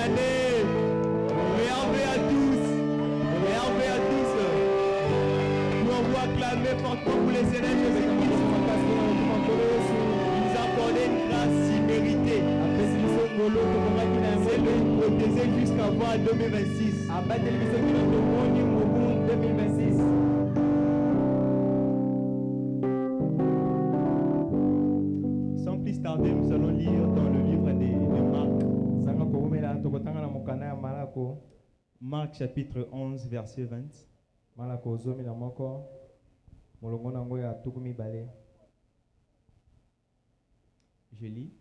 année. Merveille à tous. Merveille à tous. Nous on va acclamer fortement pour les Seigneur Jésus-Christ. Il nous a accordé une grâce imméritée. C'est de nous protéger jusqu'avant 2026. Sans plus tarder, nous allons lire dans le livre de Marc. Marc chapitre 11, verset 20. Je lis.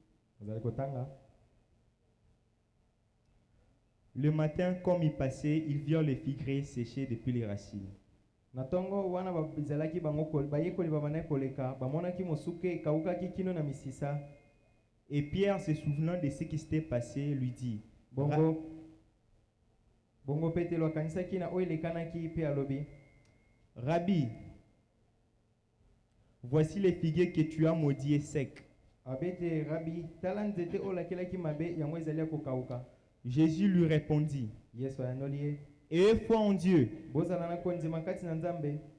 Le matin, comme il passait, ils virent les figuiers séchés depuis les racines. Et Pierre, se souvenant de ce qui s'était passé, lui dit, Rabbi, voici les figuiers que tu as maudits et secs. Jésus lui répondit, ayez foi en Dieu.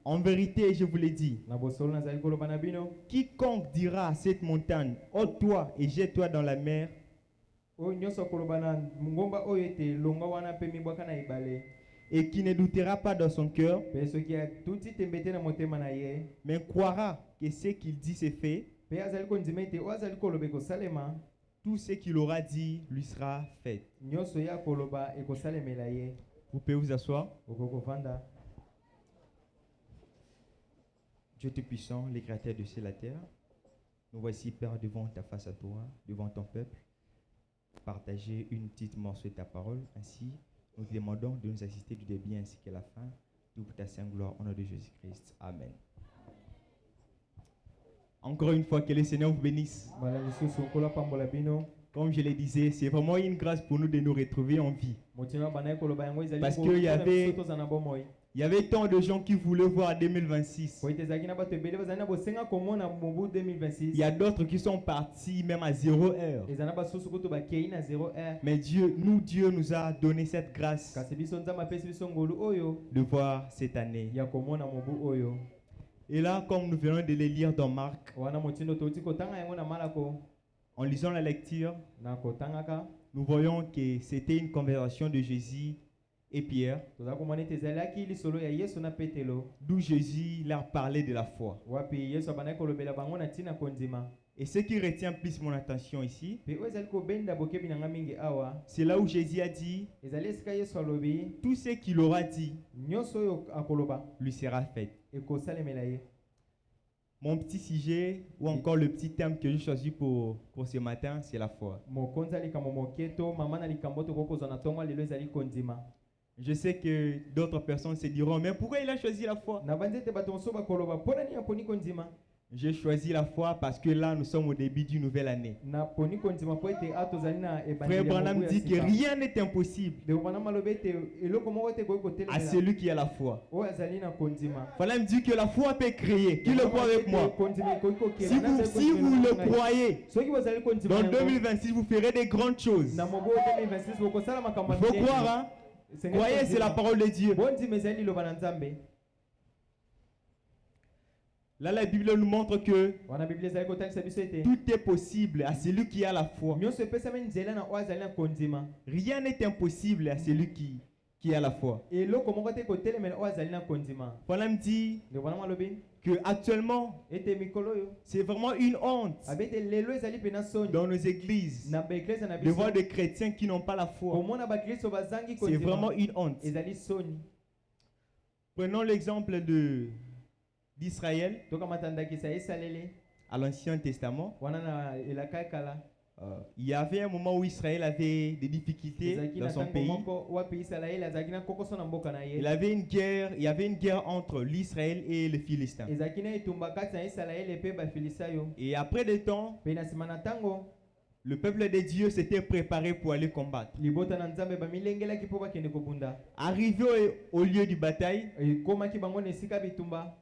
En vérité, je vous l'ai dit, quiconque dira à cette montagne, ôte-toi et jette-toi dans la mer, et qui ne doutera pas dans son cœur, mais croira que ce qu'il dit c'est fait, tout ce qu'il aura dit lui sera fait. Vous pouvez vous asseoir. Dieu Tout-Puissant, le Créateur de ciel et la terre, nous voici, Père, devant ta face à toi, devant ton peuple, partager une petite morceau de ta parole. Ainsi, nous te demandons de nous assister du début ainsi qu'à la fin. Tout pour ta sainte gloire, au nom de Jésus-Christ. Amen. Encore une fois, que le Seigneur vous bénisse. Comme je le disais, c'est vraiment une grâce pour nous de nous retrouver en vie. Parce qu'il y avait tant de gens qui voulaient voir 2026. Il y a d'autres qui sont partis même à 0 heure. Mais Dieu nous a donné cette grâce de voir cette année. Et là, comme nous venons de le lire dans Marc, en lisant la lecture, nous voyons que c'était une conversation de Jésus et Pierre, d'où Jésus leur parlait de la foi. Et ce qui retient plus mon attention ici, c'est là où Jésus a dit, tout ce qu'il aura dit lui sera fait. Mon petit sujet, ou encore le petit thème que j'ai choisi pour ce matin, c'est la foi. Je sais que d'autres personnes se diront, mais pourquoi il a choisi la foi? J'ai choisi la foi parce que là, nous sommes au début d'une nouvelle année. Frère Branham dit que rien n'est impossible à celui qui a la foi. Branham dit que la foi peut créer. Qui le croit avec moi? Si vous le croyez, dans 2026, vous ferez des grandes choses. Il faut croire, hein? Croyez, c'est la parole de Dieu. Là, la Bible nous montre que tout est possible à celui qui a la foi. Rien n'est impossible à celui qui a la foi. Voilà me dit que actuellement, c'est vraiment une honte dans nos églises de voir des chrétiens qui n'ont pas la foi. C'est vraiment une honte. Prenons l'exemple d'Israël à l'Ancien Testament. Il y avait un moment où Israël avait des difficultés dans son pays. Il y avait une guerre entre l'Israël et les Philistins. Et après des temps, le peuple de Dieu s'était préparé pour aller combattre. Arrivé au lieu du bataille,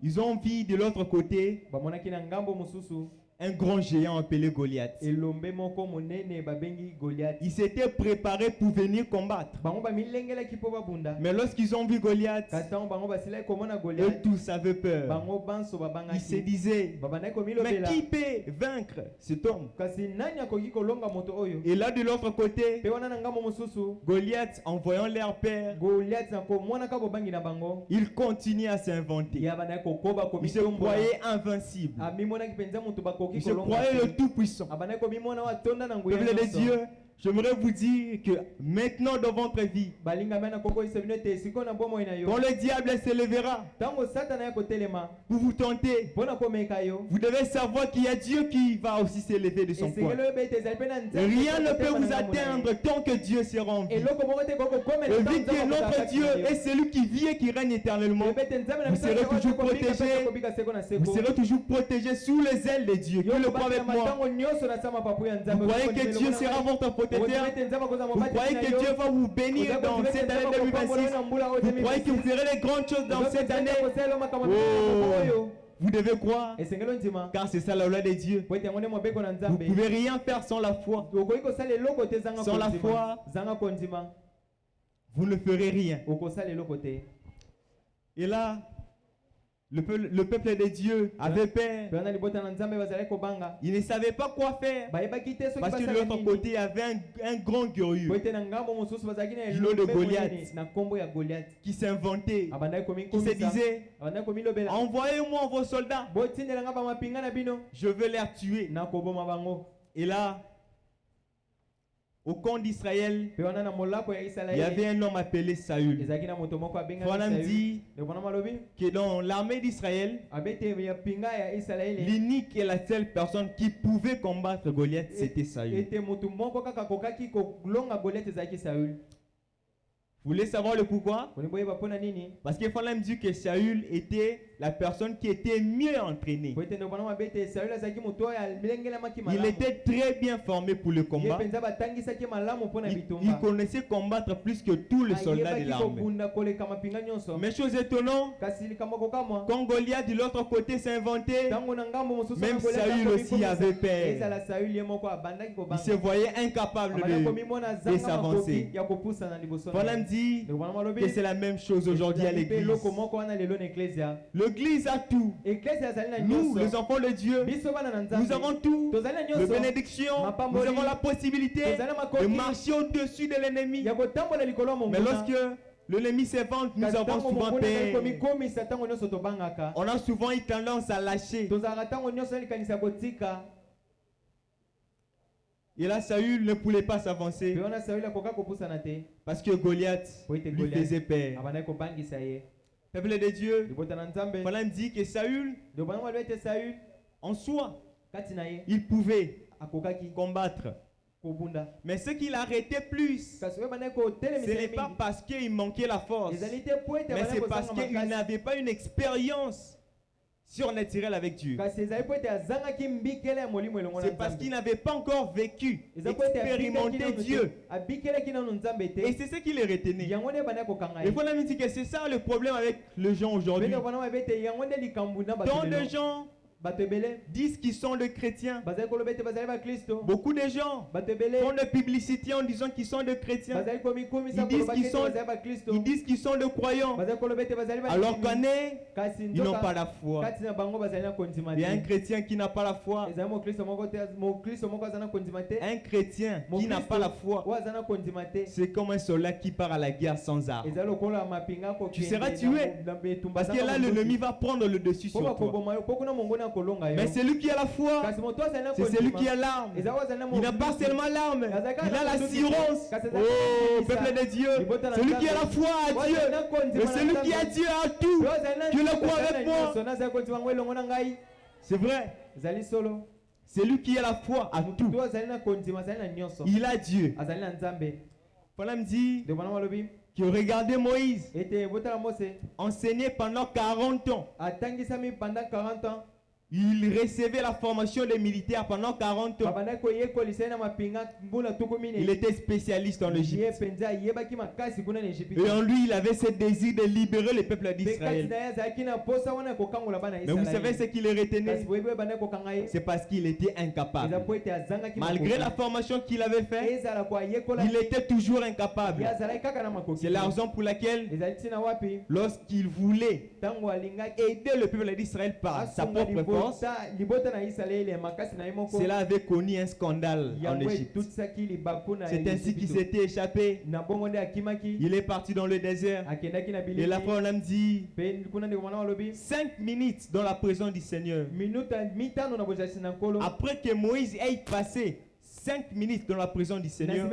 ils ont vu de l'autre côté un grand géant appelé Goliath. Ils s'étaient préparés pour venir combattre. Mais lorsqu'ils ont vu Goliath, eux tous avaient peur. Ils se disaient, mais qui peut vaincre cet homme? Et là de l'autre côté, Goliath, en voyant leur père, il continue à s'inventer. Il se croyait invincible. Il se croyait le tout-puissant. Peuple de Dieu, j'aimerais vous dire que maintenant dans votre vie, quand le diable s'élèvera pour vous tenter, vous devez savoir qu'il y a Dieu qui va aussi s'élever de son coin. Rien ne peut vous atteindre tant que Dieu sera en vie. Et vu que notre Dieu est celui qui vit et qui règne éternellement, vous serez toujours protégés. Vous serez toujours protégés sous les ailes de Dieu. Qui le croit avec moi? Vous croyez que Dieu sera votre protecteur? Vous croyez que Dieu va vous bénir dans cette année 2026? Vous croyez que vous ferez les grandes choses dans cette année? Oh, vous devez croire, car c'est ça la loi de Dieu. Vous ne pouvez rien faire sans la foi. Sans la foi, vous ne ferez rien. Et là, le peuple de Dieu avait peur. Il ne savait pas quoi faire. Parce que de l'autre côté, il y avait un grand glorieux, du nom de Goliath, qui s'inventait, qui se disait, envoyez-moi vos soldats, je veux les tuer. Et là, au camp d'Israël, il y avait un homme appelé Saül. Frère dit que dans l'armée d'Israël, l'unique et la seule personne qui pouvait combattre Goliath, c'était Saül. Vous voulez savoir le pourquoi? Parce qu'il fallait me dire que Saül était la personne qui était mieux entraînée. Il était très bien formé pour le combat. Il connaissait combattre plus que tous les soldats de l'armée. Mais chose étonnante, quand Goliath de l'autre côté s'est inventé, même Saül aussi avait peur. Il se voyait incapable de s'avancer. Voilà me dit que c'est la même chose aujourd'hui à l'église. L'église a tout. Nous, les enfants de Dieu, nous avons tout. De bénédiction, nous avons la possibilité de marcher au-dessus de l'ennemi. Mais lorsque l'ennemi s'évente, nous avons souvent peur. On a souvent eu tendance à lâcher. Et là, Saül ne pouvait pas s'avancer parce que Goliath lui faisait peur. Peuple de Dieu, voilà dit que Saül, en soi, il pouvait combattre. Mais ce qui l'arrêtait plus, ce n'est pas parce qu'il manquait la force, mais c'est parce qu'il n'avait pas une expérience surnaturel avec Dieu. C'est parce qu'il n'avait pas encore vécu, expérimenté Dieu. Et c'est ce qui les retenait. Et voilà, me dit que c'est ça le problème avec les gens aujourd'hui. Tant de gens disent qu'ils sont des chrétiens. Beaucoup de gens font de publicité en disant qu'ils sont des chrétiens. Ils disent qu'ils sont des croyants. Alors qu'en est, ils n'ont pas la foi. Il y a un chrétien qui n'a pas la foi. Un chrétien qui n'a pas la foi, c'est comme un soldat qui part à la guerre sans armes. Tu seras tué. Parce que là, l'ennemi va prendre le dessus sur toi. Mais celui qui a la foi, c'est celui qui a l'arme. Il n'a pas seulement l'arme, il a l'assurance. Oh, peuple de Dieu, celui qui a la foi a Dieu. Mais celui qui a Dieu a tout. Tu le crois avec moi? C'est vrai. Celui qui a la foi a tout. Il a Dieu. Voilà me dit que regardez Moïse, enseigné pendant 40 ans. Il recevait la formation des militaires pendant 40 ans. Il était spécialiste en Égypte. Et en lui, il avait ce désir de libérer le peuple d'Israël. Mais vous savez ce qui le retenait? C'est parce qu'il était incapable. Malgré la formation qu'il avait faite, il était toujours incapable. C'est la raison pour laquelle, lorsqu'il voulait aider le peuple d'Israël par sa propre force, cela avait connu un scandale en Égypte. C'est ainsi qu'il s'était échappé. Il est parti dans le désert. Et la fois on a dit 5 minutes dans la présence du Seigneur. Après que Moïse ait passé 5 minutes dans la présence du Seigneur,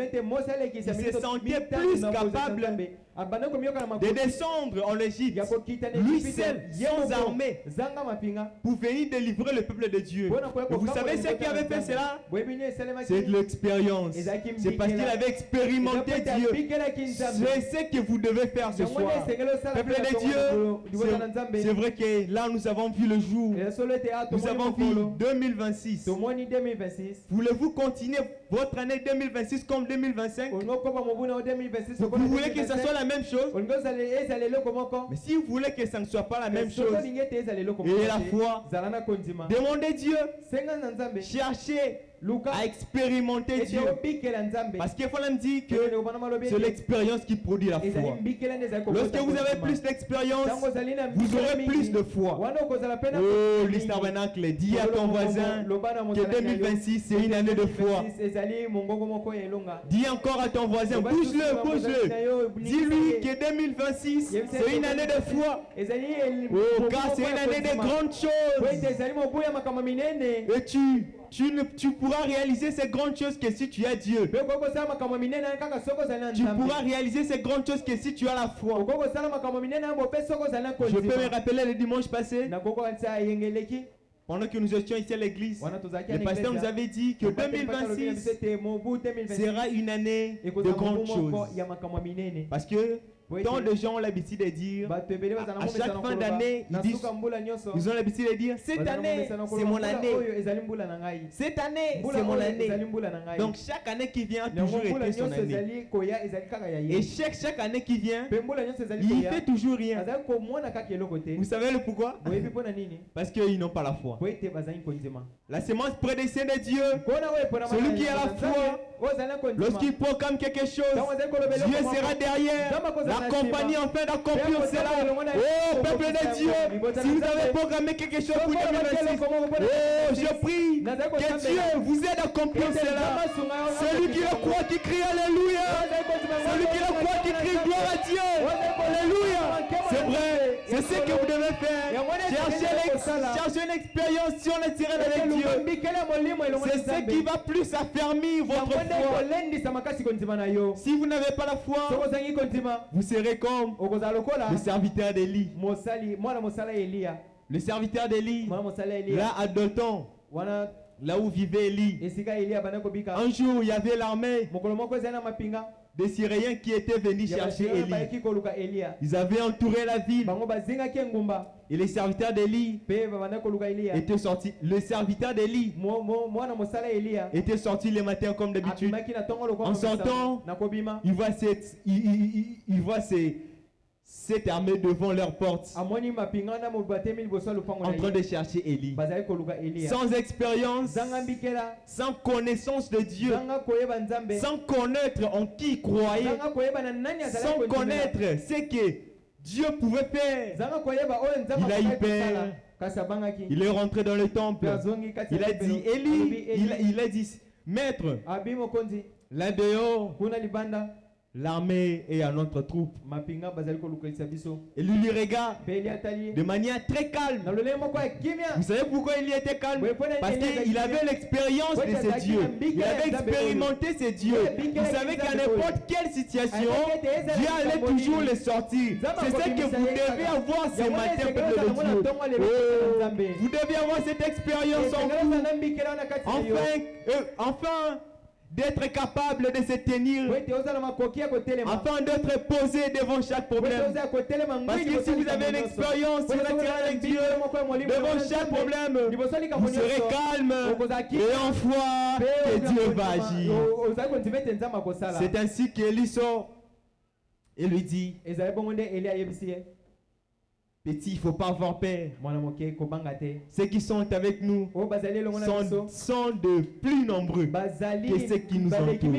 il se sentait plus capable de descendre en Égypte, lui seul, sans armée, pour venir délivrer le peuple de Dieu. Et vous savez ce qui avait fait cela? C'est de l'expérience. C'est parce qu'il avait expérimenté Dieu. C'est ce que vous devez faire ce soir. Peuple de Dieu, c'est vrai que là nous avons vu le jour. Nous avons vu 2026. Voulez-vous continuer votre année 2026 comme 2025? Vous voulez que ça soit la même chose? Mais si vous voulez que ça ne soit pas la même chose, et la foi, demandez Dieu, cherchez à expérimenter Dieu. Parce qu'il faut même dire que c'est l'expérience qui produit la foi. Lorsque vous avez plus d'expérience, vous aurez plus de foi. Oh, l'Istabernacle, dis à ton voisin que 2026 c'est une année de foi. Dis encore à ton voisin, bouge-le, bouge-le. Dis-lui que 2026 c'est une année de foi. Oh, car c'est une année de grandes choses. Et tu pourras réaliser ces grandes choses que si tu as Dieu. Tu pourras réaliser ces grandes choses que si tu as la foi. Je peux me rappeler le dimanche passé, pendant que nous étions ici à l'église, le pasteur nous avait dit que 2026 sera une année de grandes choses. Parce que tant de gens ont l'habitude de dire, à chaque fin d'année, ils ont l'habitude de dire, cette année, c'est mon année. Cette année, c'est mon année. Donc chaque année qui vient a toujours été son année. Et chaque année qui vient, il fait toujours rien. Vous savez le pourquoi? Parce qu'ils n'ont pas la foi. La sémence prédestinée de Dieu, celui qui a la foi, lorsqu'il proclame quelque chose, Dieu sera derrière, l'accompagner afin d'accomplir cela. Oh, peuple de Dieu, si vous avez programmé quelque chose pour 2026, oh, je prie que Dieu vous aide à accomplir cela. Celui qui le croit, qui crie Alléluia. Celui qui le croit, qui crie gloire à Dieu. Alléluia. C'est vrai, c'est ce que vous devez faire. Cherchez une expérience si on est tiré avec Dieu. C'est ce qui va plus affermir votre foi. Si vous n'avez pas la foi, vous serez comme le serviteur d'Élie. Le serviteur d'Élie, là à Dothan, là où vivait Élie. Un jour, il y avait l'armée des Syriens qui étaient venus chercher Élie. Ils avaient entouré la ville. Et les serviteurs d'Élie étaient sortis. Le serviteur d'Élie était sorti le matin comme d'habitude. En sortant, il voit cette armée devant leur porte en train de chercher Élie. Sans expérience, sans connaissance de Dieu, sans connaître en qui il croyait, sans connaître ce que Dieu pouvait faire, il a eu peur. Il est rentré dans le temple. Il a dit, Élie, il a dit, maître, là dehors, l'armée est à notre troupe. Et lui regarde de manière très calme. Vous savez pourquoi il était calme? Parce qu'il avait l'expérience de ces dieux. Il avait expérimenté ces dieux. Vous savez qu'à n'importe quelle situation, Dieu allait toujours les sortir. C'est ce que vous devez avoir ce matin, peuple de Dieu. Oh, vous devez avoir cette expérience en vous. Enfin, d'être capable de se tenir, afin d'être posé devant chaque problème. Parce que si vous avez une expérience sur la terre avec Dieu, devant chaque problème, vous serez calme et en foi que Dieu va agir. C'est ainsi qu'Élie sort et lui dit, petit, il ne faut pas avoir peur. Ceux qui sont avec nous sont de plus nombreux que ceux qui nous entourent.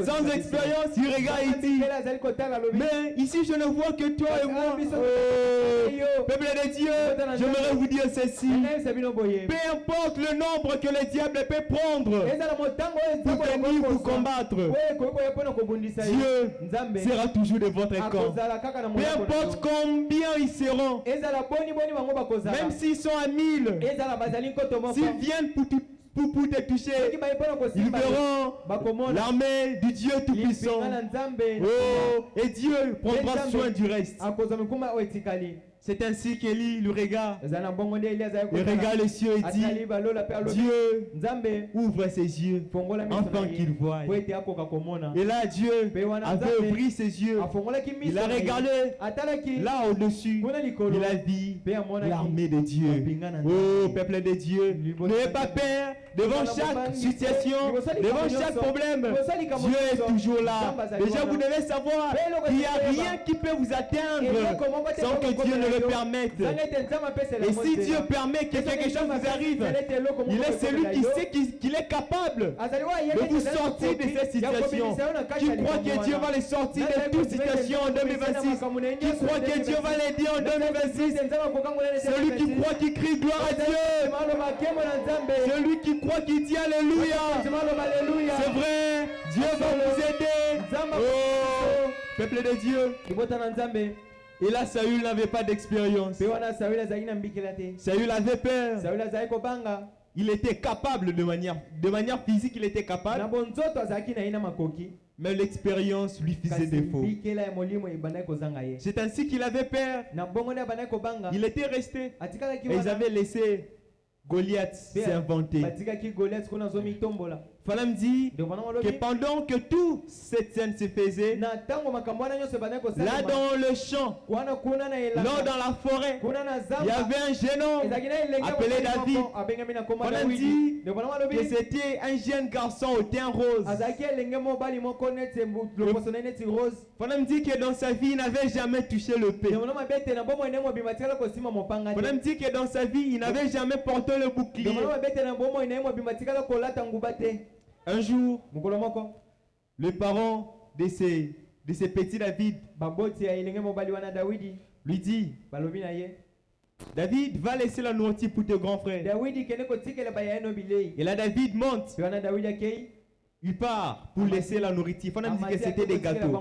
Sans expérience, il regarde et dit, mais ici je ne vois que toi et moi. Peuple de Dieu, j'aimerais vous dire ceci. Peu importe le nombre que le diable peut prendre pour venir vous combattre, Dieu sera toujours de votre camp. Peu importe combien ils seront, même s'ils sont à 1000, s'ils viennent pour te toucher, ils verront l'armée du Dieu Tout-Puissant. Oh, et Dieu prendra soin du reste. C'est ainsi qu'Élie le regarde. Il regarde les cieux et dit, Dieu ouvre ses yeux afin qu'il voie. Et là, Dieu avait ouvert ses yeux. Il a regardé là au-dessus. Il a dit l'armée de Dieu. Oh, peuple de Dieu, n'ayez pas peur devant chaque situation, devant chaque problème. Dieu est toujours là. Déjà, vous devez savoir qu'il n'y a rien qui peut vous atteindre sans que Dieu ne le permette. Et si Dieu permet que quelque chose vous arrive, il est celui qui sait qu'il est capable de vous sortir de cette situation. Qui croit que Dieu va les sortir de toute situation en 2026? Qui croit que Dieu va l'aider en 2026? Celui qui croit, qui crie gloire à Dieu. Celui qui croit, qui dit alléluia. C'est vrai, Dieu va vous aider. Oh, peuple de Dieu. Et là, Saül n'avait pas d'expérience. Saül avait peur. Il était capable de manière physique, il était capable. Mais l'expérience lui faisait défaut. C'est ainsi qu'il avait peur. Il était resté. Et ils avaient laissé Goliath s'inventer. Phalam dit que pendant que toute cette scène se faisait, là dans le champ, là dans la forêt, il y avait un jeune homme appelé David. Phalam dit que c'était un jeune garçon au teint rose. Phalam dit que dans sa vie, il n'avait jamais touché le paix. Phalam dit que dans sa vie, il n'avait jamais porté le bouclier. Un jour, les parents de ces petits David lui dit, David va laisser la nourriture pour tes grands frères. Et là David monte. Il part pour laisser la nourriture. Il faut dire que c'était des gâteaux.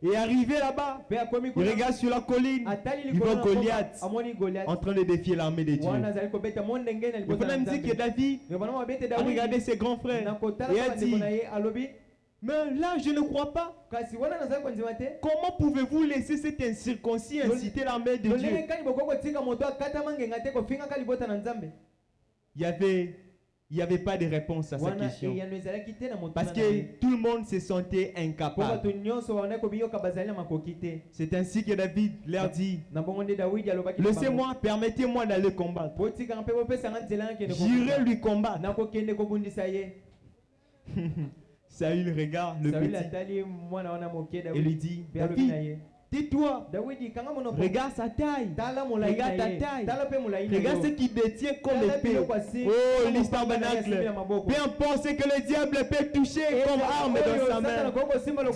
Et arrivé là-bas, il regarde sur la colline. Il voit Goliath en train de défier l'armée de Dieu. Il faut dire que David a regardé ses grands frères et a dit, mais là, je ne crois pas. Comment pouvez-vous laisser cet incirconcis inciter l'armée de Dieu? Il n'y avait pas de réponse à cette question. Parce que tout le monde se sentait incapable. C'est ainsi que David leur dit, laissez-moi, permettez-moi d'aller combattre. J'irai lui combattre. Saül regarde le petit et lui dit, David, tais-toi, regarde sa taille, regarde ta taille, regarde ce qu'il détient comme épée. Oh, l'Istabernacle, peu importe ce que le diable peut toucher comme arme dans sa main,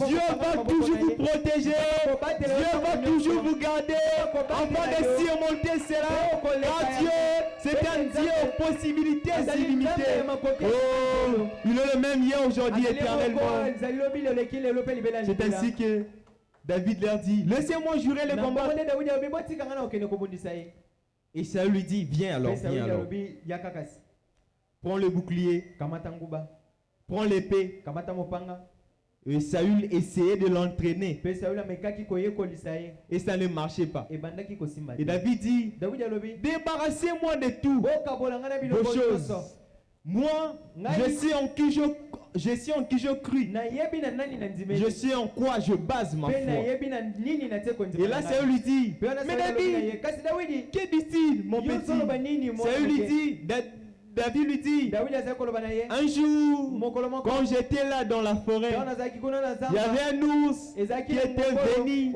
Dieu va toujours vous protéger, Dieu va toujours vous garder afin de surmonter cela. Car Dieu, c'est un Dieu aux possibilités illimitées. Oh, il est le même hier, aujourd'hui, éternellement. C'est ainsi que David leur dit, laissez-moi jurer le combat. Et Saül lui dit, viens alors, viens alors. Prends le bouclier, prends l'épée. Et Saül essayait de l'entraîner. Et ça ne marchait pas. Et David dit, débarrassez-moi de tout vos choses. Moi, je sais en qui je crie. Je sais en quoi je base ma foi. Et là, Saül lui dit, mais David, que dit-il, mon petit? Saül lui dit, David lui dit, un jour, quand j'étais là dans la forêt, il y avait un ours qui était venu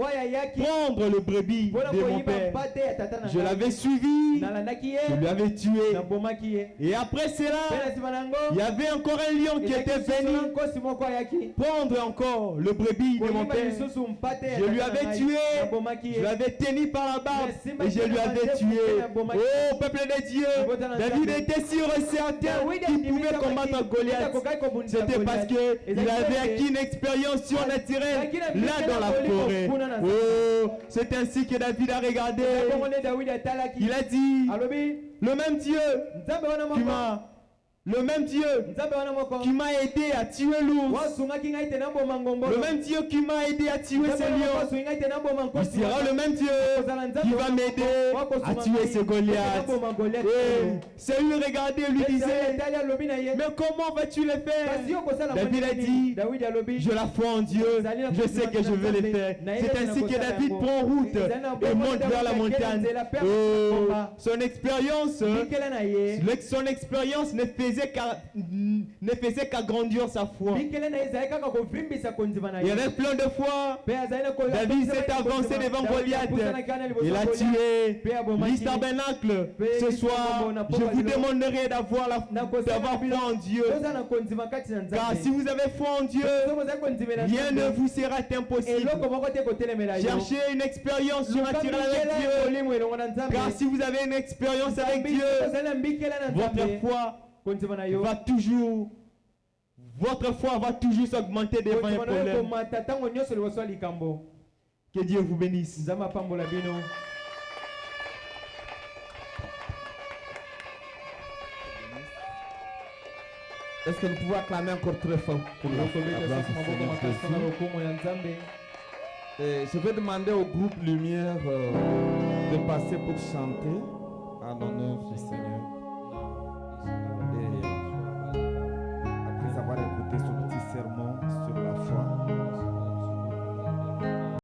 prendre le brebis de mon père. Je l'avais suivi, je lui avais tué. Et après cela, il y avait encore un lion qui était venu prendre encore le brebis de mon père. Je lui avais tué, je l'avais tenu par la barbe et je lui avais tué. Oh, peuple de Dieu, David était sûr et certain qu'il pouvait combattre Goliath. C'était parce qu'il avait acquis une expérience surnaturelle là dans la forêt. Oh, c'est ainsi que David a regardé. Il a dit, le même Dieu qui m'a aidé à tuer l'ours, le même Dieu qui m'a aidé à tuer ce lion, il sera le même Dieu qui va m'aider à tuer ce Goliath. Et Saül regardait et lui disait, mais comment vas-tu le faire? David a dit, je la foi en Dieu, je sais que je vais le faire. C'est ainsi que David prend route et monte vers la montagne. Son expérience ne faisait qu'agrandir sa foi. Il y avait plein de fois, David s'est avancé devant Goliath. Il a tué l'Isle Tabernacle. Ce soir, je vous demanderai d'avoir foi en Dieu. Car si vous avez foi en Dieu, rien ne vous sera impossible. Cherchez une expérience surnaturelle avec Dieu. Car si vous avez une expérience avec Dieu, votre foi va toujours s'augmenter devant un problème. Que Dieu vous bénisse. Est-ce que nous pouvons acclamer encore très fort pour la je vais demander au groupe Lumière de passer pour chanter en l'honneur du Seigneur.